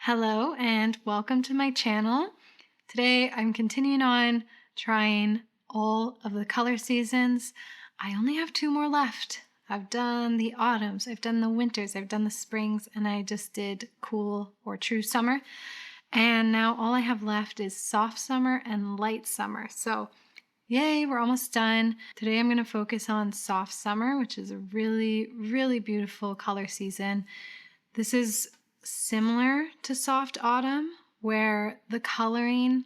Hello and welcome to my channel. Today I'm continuing on trying all of the color seasons. I only have two more left. I've done the autumns, I've done the winters, I've done the springs, and I just did cool or true summer. And now all I have left is soft summer and light summer. So yay, we're almost done. Today I'm going to focus on soft summer, which is a really beautiful color season. This is similar to soft autumn, where the coloring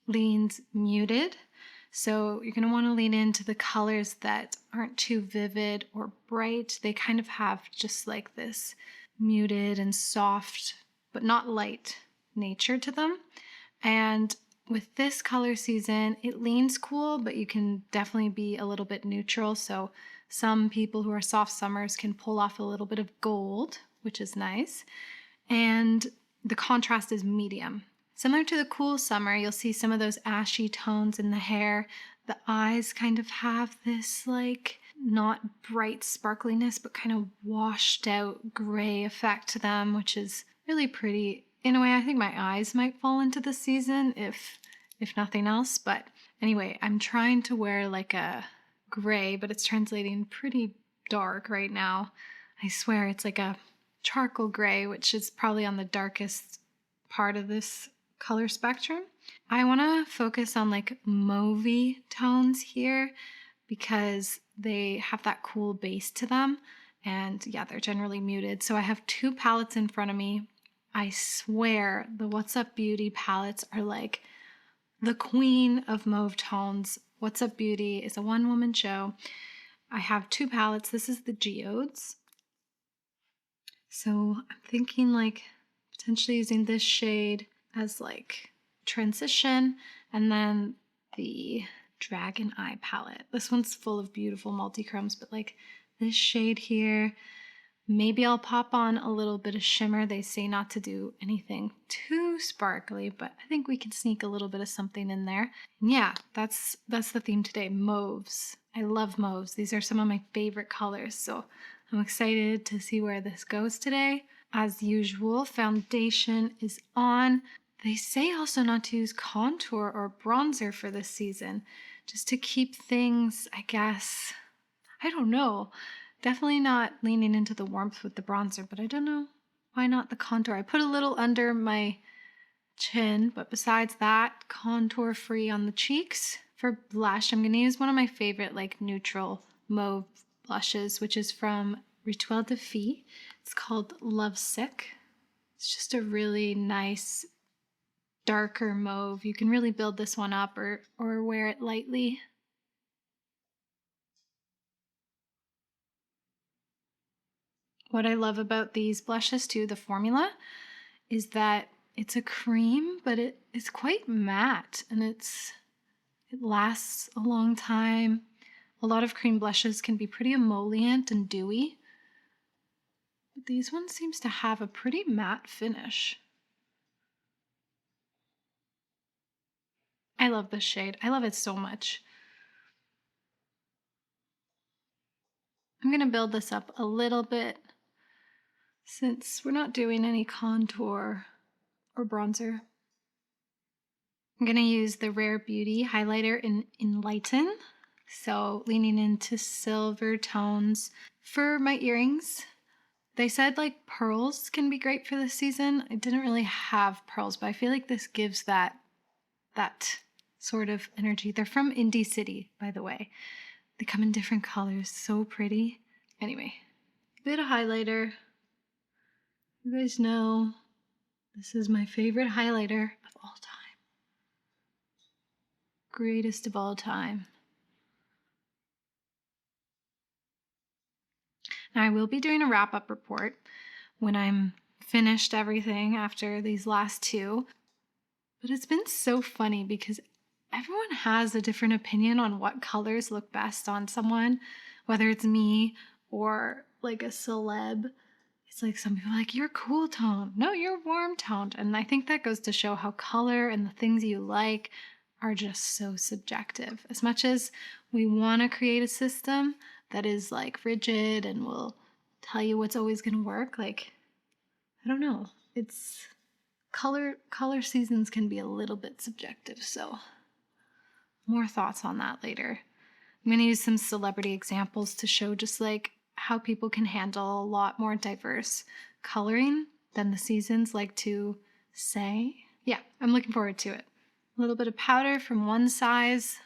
leans muted. So you're going to want to lean into the colors that aren't too vivid or bright. They kind of have just like this muted and soft, but not light nature to them. And with this color season, it leans cool, but you can definitely be a little bit neutral. So some people who are soft summers can pull off a little bit of gold, which is nice. And the contrast is medium. Similar to the cool summer, you'll see some of those ashy tones in the hair. The eyes kind of have this like not bright sparkliness, but kind of washed out gray effect to them, which is really pretty. In a way, I think my eyes might fall into the season if nothing else. But anyway, I'm trying to wear like a gray, but it's translating pretty dark right now. I swear it's like a charcoal gray, which is probably on the darkest part of this color spectrum. I want to focus on like mauve tones here because they have that cool base to them. And yeah, they're generally muted. So I have two palettes in front of me. I swear the What's Up Beauty palettes are like the queen of mauve tones. What's Up Beauty is a one-woman show. I have two palettes. This is the Geodes. So I'm thinking like potentially using this shade as like transition, and then the Dragon Eye palette. This one's full of beautiful multi-chromes, but like this shade here, maybe I'll pop on a little bit of shimmer. They say not to do anything too sparkly, but I think we can sneak a little bit of something in there. And yeah, that's the theme today, mauves. I love mauves. These are some of my favorite colors, so I'm excited to see where this goes today. As usual, foundation is on. They say also not to use contour or bronzer for this season, just to keep things, I guess, I don't know. Definitely not leaning into the warmth with the bronzer, but I don't know. Why not the contour? I put a little under my chin, but besides that, contour free on the cheeks. For blush, I'm going to use one of my favorite like neutral mauve blushes, which is from Rituel de Fille. It's called Love Sick. It's just a really nice darker mauve. You can really build this one up or wear it lightly. What I love about these blushes too, the formula, is that it's a cream, but it's quite matte and it lasts a long time. A lot of cream blushes can be pretty emollient and dewy, but these ones seems to have a pretty matte finish. I love this shade. I love it so much. I'm going to build this up a little bit since we're not doing any contour or bronzer. I'm going to use the Rare Beauty highlighter in Enlighten. So leaning into silver tones. For my earrings, they said like pearls can be great for this season. I didn't really have pearls, but I feel like this gives that sort of energy. They're from Indie City, by the way. They come in different colors, so pretty. Anyway, a bit of highlighter. You guys know this is my favorite highlighter of all time. Greatest of all time. Now I will be doing a wrap-up report when I'm finished everything after these last two. But it's been so funny because everyone has a different opinion on what colors look best on someone, whether it's me or like a celeb. It's like some people are like, you're cool toned. No, you're warm toned. And I think that goes to show how color and the things you like are just so subjective. As much as we want to create a system that is like rigid and will tell you what's always going to work, like, I don't know. It's color seasons can be a little bit subjective, so more thoughts on that later. I'm going to use some celebrity examples to show just like how people can handle a lot more diverse coloring than the seasons like to say. Yeah, I'm looking forward to it. A little bit of powder from one size.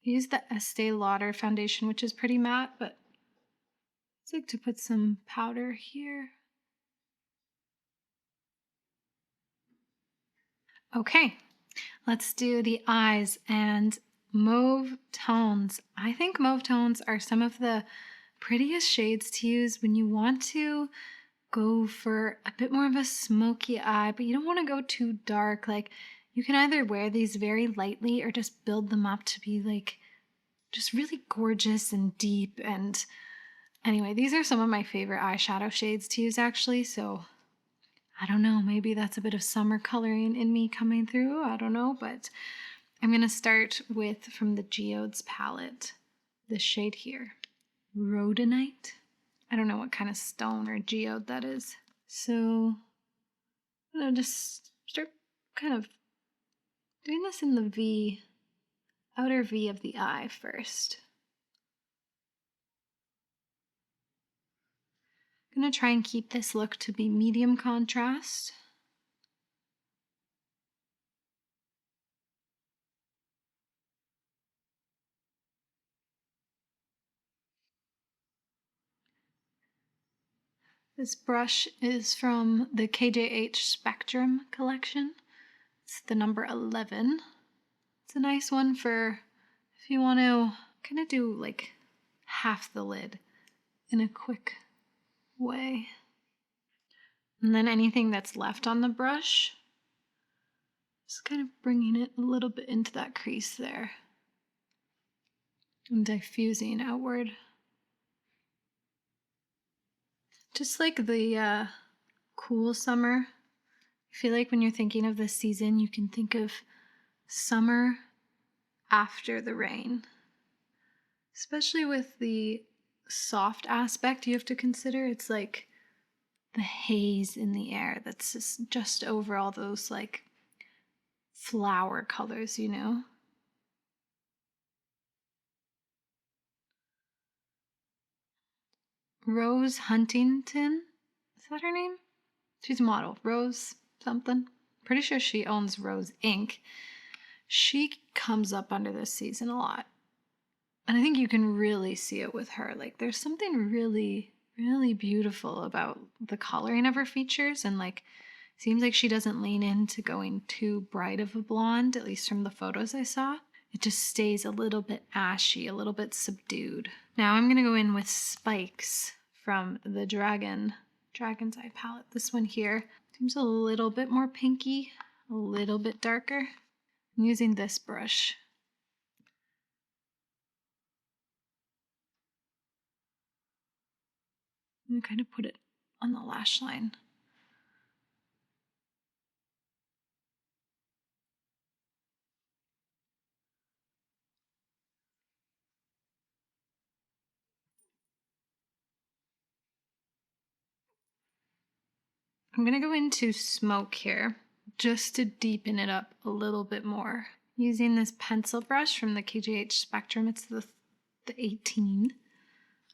I use the Estee Lauder foundation, which is pretty matte, but I'd like to put some powder here. Okay, let's do the eyes and mauve tones. I think mauve tones are some of the prettiest shades to use when you want to go for a bit more of a smoky eye, but you don't want to go too dark. Like, you can either wear these very lightly or just build them up to be like just really gorgeous and deep. And anyway, these are some of my favorite eyeshadow shades to use actually, so I don't know, maybe that's a bit of summer coloring in me coming through, I don't know, but I'm going to start with, from the Geodes palette, this shade here, Rhodonite. I don't know what kind of stone or geode that is. So I'm going to just start kind of doing this in the V, outer V of the eye first. I'm going to try and keep this look to be medium contrast. This brush is from the KJH Spectrum collection. It's the number 11. It's a nice one for if you want to kind of do like half the lid in a quick way. And then anything that's left on the brush, just kind of bringing it a little bit into that crease there and diffusing outward. Just like the cool summer. I feel like when you're thinking of this season, you can think of summer after the rain. Especially with the soft aspect you have to consider. It's like the haze in the air that's just over all those like flower colors, you know? Rose Huntington, is that her name? She's a model. Rose something. Pretty sure she owns Rose Inc. She comes up under this season a lot. And I think you can really see it with her. Like, there's something really, really beautiful about the coloring of her features. And, like, seems like she doesn't lean into going too bright of a blonde, at least from the photos I saw. It just stays a little bit ashy, a little bit subdued. Now I'm going to go in with Spikes from the Dragon's Eye palette. This one here seems a little bit more pinky, a little bit darker. I'm using this brush. I'm going to kind of put it on the lash line. I'm going to go into Smoke here just to deepen it up a little bit more. Using this pencil brush from the KJH Spectrum, it's the 18.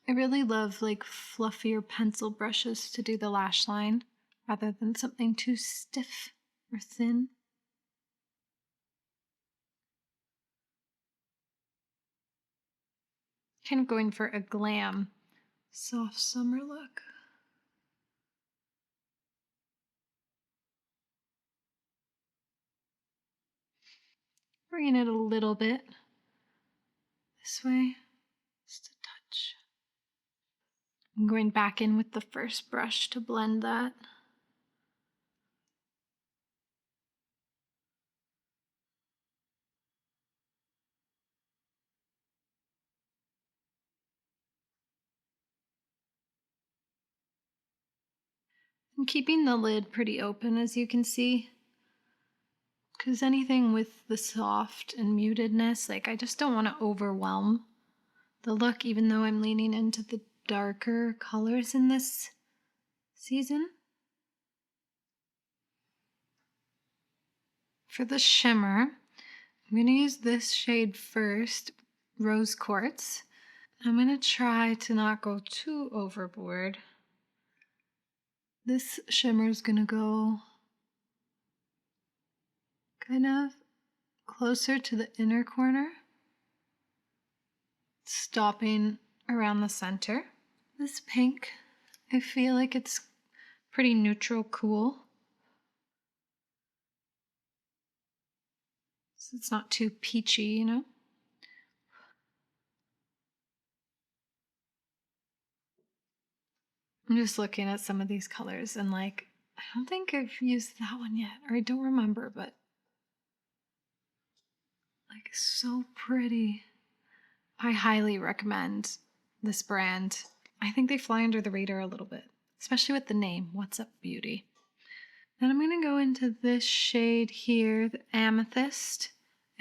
I really love like fluffier pencil brushes to do the lash line rather than something too stiff or thin. Kind of going for a glam, soft summer look. Bringing it a little bit this way, just a touch. I'm going back in with the first brush to blend that. I'm keeping the lid pretty open, as you can see, because anything with the soft and mutedness, like I just don't want to overwhelm the look, even though I'm leaning into the darker colors in this season. for the shimmer, I'm going to use this shade first, Rose Quartz. I'm going to try to not go too overboard. This shimmer is going to go kind of closer to the inner corner, stopping around the center. This pink, I feel like it's pretty neutral cool. So it's not too peachy, you know? I'm just looking at some of these colors and like, I don't think I've used that one yet, or I don't remember, but like so pretty. I highly recommend this brand. I think they fly under the radar a little bit, especially with the name, What's Up Beauty. Then I'm going to go into this shade here, the Amethyst.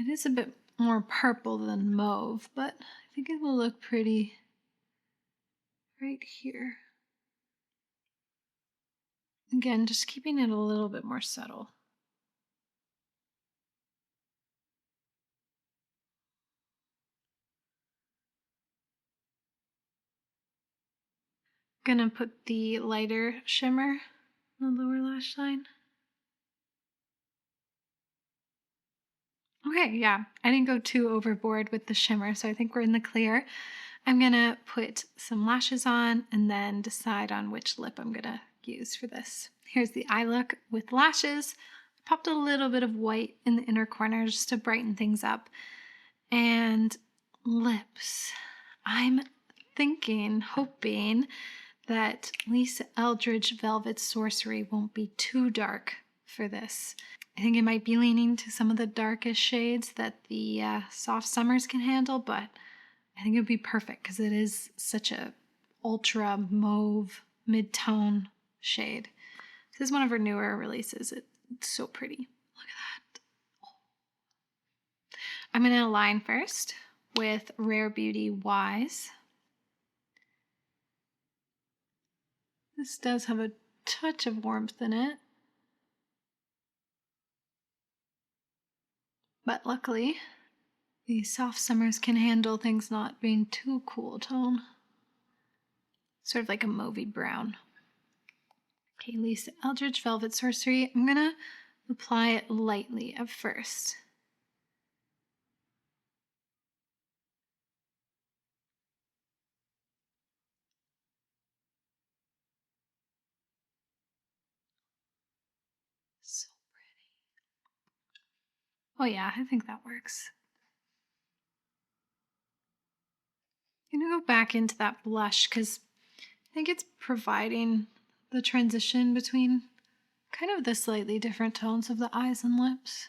It is a bit more purple than mauve, but I think it will look pretty right here. Again, just keeping it a little bit more subtle. Gonna put the lighter shimmer on the lower lash line. Okay, yeah, I didn't go too overboard with the shimmer, so I think we're in the clear. I'm gonna put some lashes on and then decide on which lip I'm gonna use for this. Here's the eye look with lashes. I popped a little bit of white in the inner corner just to brighten things up. And lips. I'm thinking, hoping that Lisa Eldridge Velvet Sorcery won't be too dark for this. I think it might be leaning to some of the darkest shades that the soft summers can handle, but I think it would be perfect because it is such a ultra mauve mid-tone shade. This is one of her newer releases. It's so pretty. Look at that. Oh. I'm going to align first with Rare Beauty Wise. This does have a touch of warmth in it. But luckily, the soft summers can handle things not being too cool tone. Sort of like a mauvey brown. Okay, Lisa Eldridge Velvet Sorcery. I'm gonna apply it lightly at first. So pretty. Oh yeah, I think that works. I'm gonna go back into that blush because I think it's providing the transition between kind of the slightly different tones of the eyes and lips.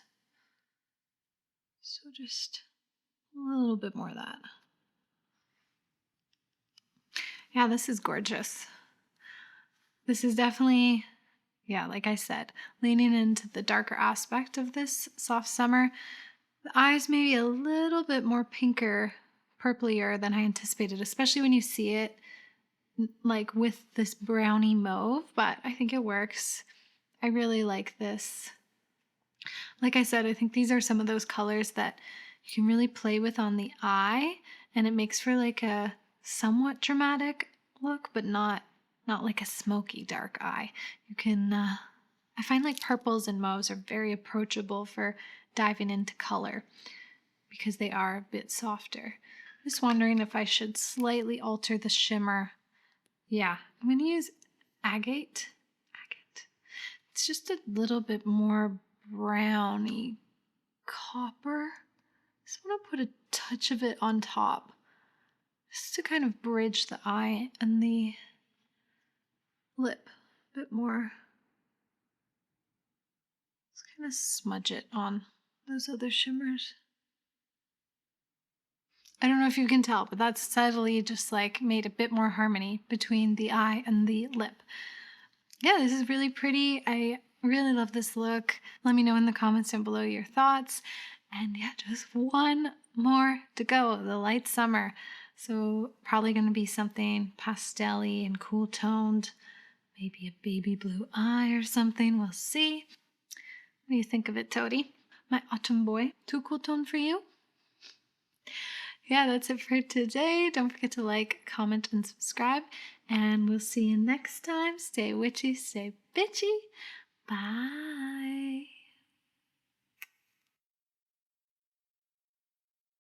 So just a little bit more of that. Yeah, this is gorgeous. This is definitely, yeah, like I said, leaning into the darker aspect of this soft summer. The eyes maybe a little bit more pinker, purplier than I anticipated, especially when you see it like with this brownie mauve, but I think it works. I really like this. Like I said, I think these are some of those colors that you can really play with on the eye, and it makes for like a somewhat dramatic look, but not like a smoky dark eye. You can, I find like purples and mauves are very approachable for diving into color because they are a bit softer. Just wondering if I should slightly alter the shimmer. Yeah, I'm going to use agate. It's just a little bit more browny copper. Just want to put a touch of it on top just to kind of bridge the eye and the lip a bit more. Just kind of smudge it on those other shimmers. I don't know if you can tell, but that's subtly just like made a bit more harmony between the eye and the lip. Yeah, this is really pretty. I really love this look. Let me know in the comments down below your thoughts. And yeah, just one more to go, the light summer. So probably going to be something pastel-y and cool toned, maybe a baby blue eye or something. We'll see. What do you think of it, Toadie? my autumn boy. Too cool tone for you? Yeah, that's it for today. Don't forget to like, comment, and subscribe. And we'll see you next time. Stay witchy, stay bitchy. Bye.